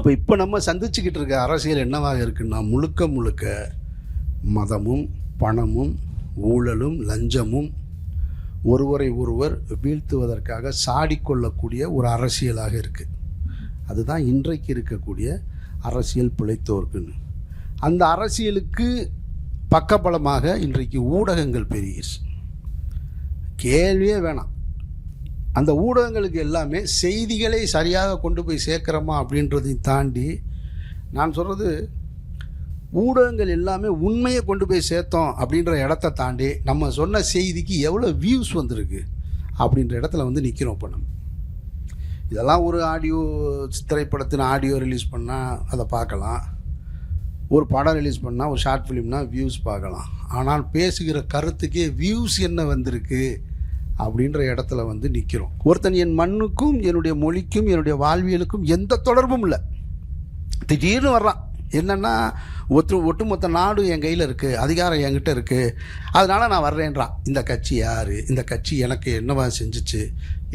அப்போ இப்போ நம்ம சந்திச்சுக்கிட்டு இருக்க அரசியல் என்னவாக இருக்குன்னா, முழுக்க முழுக்க மதமும் பணமும் ஊழலும் லஞ்சமும் ஒருவரை ஒருவர் வீழ்த்துவதற்காக சாடிக்கொள்ளக்கூடிய ஒரு அரசியலாக இருக்குது. அதுதான் இன்றைக்கு இருக்கக்கூடிய அரசியல் பிழைத்தோர்க்குன்னு. அந்த அரசியலுக்கு பக்கபலமாக இன்றைக்கு ஊடகங்கள் பெருகிருச்சு. கேள்வியே வேணாம். அந்த ஊடகங்களுக்கு எல்லாமே செய்திகளை சரியாக கொண்டு போய் சேர்க்குறோமா அப்படின்றதையும் தாண்டி, நான் சொல்கிறது, ஊடகங்கள் எல்லாமே உண்மையை கொண்டு போய் சேர்த்தோம் அப்படின்ற இடத்த தாண்டி நம்ம சொன்ன செய்திக்கு எவ்வளோ வியூஸ் வந்திருக்கு அப்படின்ற இடத்துல வந்து நிற்கிறோம். இப்போ நம்ம இதெல்லாம் ஒரு ஆடியோ திரைப்படத்தின் ஆடியோ ரிலீஸ் பண்ணால் அதை பார்க்கலாம், ஒரு படம் ரிலீஸ் பண்ணால் ஒரு ஷார்ட் ஃபிலிம்னா வியூஸ் பார்க்கலாம். ஆனால் பேசுகிற கருத்துக்கே வியூஸ் என்ன வந்திருக்கு அப்படின்ற இடத்துல வந்து நிற்கிறோம். ஒருத்தன் என் மண்ணுக்கும் என்னுடைய மொழிக்கும் என்னுடைய வாழ்வியலுக்கும் எந்த தொடர்பும் இல்லை, திடீர்னு வர்றான். என்னென்னா, ஒட்டுமொத்த நாடு என் கையில் இருக்குது, அதிகாரம் என்கிட்ட இருக்குது, அதனால் நான் வர்றேன்றான். இந்த கட்சி யார், இந்த கட்சி எனக்கு என்னவா செஞ்சிச்சு,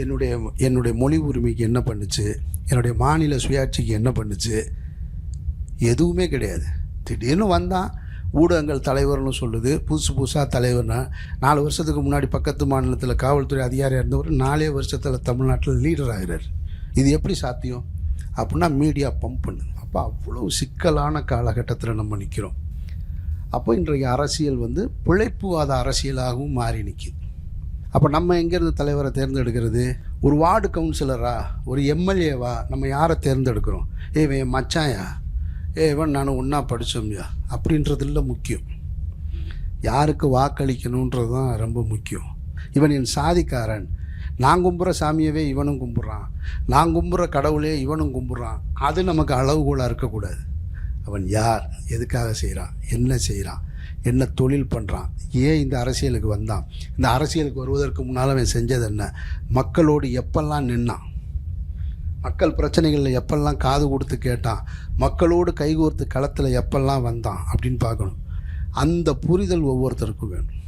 என்னுடைய மொழி உரிமைக்கு என்ன பண்ணுச்சு, என்னுடைய மாநில சுயாட்சிக்கு என்ன பண்ணுச்சு, எதுவுமே கிடையாது. திடீர்னு வந்தான். ஊடகங்கள் தலைவர்னு சொல்லுது, புதுசாக தலைவர்னா 4 வருஷத்துக்கு முன்னாடி பக்கத்து மாநிலத்தில் காவல்துறை அதிகாரியாக இருந்தவர் 4 வருஷத்தில் தமிழ்நாட்டில் லீடர் ஆகிறார். இது எப்படி சாத்தியம் அப்படின்னா மீடியா பம்ப் பண்ணுது. அப்போ அவ்வளோ சிக்கலான காலகட்டத்தில் நம்ம நிற்கிறோம். அப்போ இன்றைக்கு அரசியல் வந்து பிழைப்புவாத அரசியலாகவும் மாறி நிற்கிது. அப்போ நம்ம எங்கேருந்து தலைவரை தேர்ந்தெடுக்கிறது? ஒரு வார்டு கவுன்சிலரா, ஒரு எம்எல்ஏவா நம்ம யாரை தேர்ந்தெடுக்கிறோம்? இவன் மச்சாயா, இவன் நான் ஒன்றா படித்தோம்யா அப்படின்றது இல்லை முக்கியம். யாருக்கு வாக்களிக்கணுன்றது தான் ரொம்ப முக்கியம். இவன் என் சாதிக்காரன், நான் கும்புற சாமியவே இவனும் கும்பிட்றான், நான் கும்புற கடவுளே இவனும் கும்பிட்றான், அது நமக்கு அளவுகோலாக இருக்கக்கூடாது. அவன் யார், எதுக்காக செய்கிறான், என்ன செய்கிறான், என்ன தொழில் பண்ணுறான், ஏன் இந்த அரசியலுக்கு வந்தான், இந்த அரசியலுக்கு வருவதற்கு முன்னால் அவன் செஞ்சது என்ன, மக்களோடு எப்பெல்லாம் நின்னான், மக்கள் பிரச்சனைகளில் எப்பெல்லாம் காது கொடுத்து கேட்டான், மக்களோடு கைகோர்த்து களத்தில் எப்பெல்லாம் வந்தான் அப்படின்னு பார்க்கணும். அந்த புரிதல் ஒவ்வொருத்தருக்கும் வேணும்.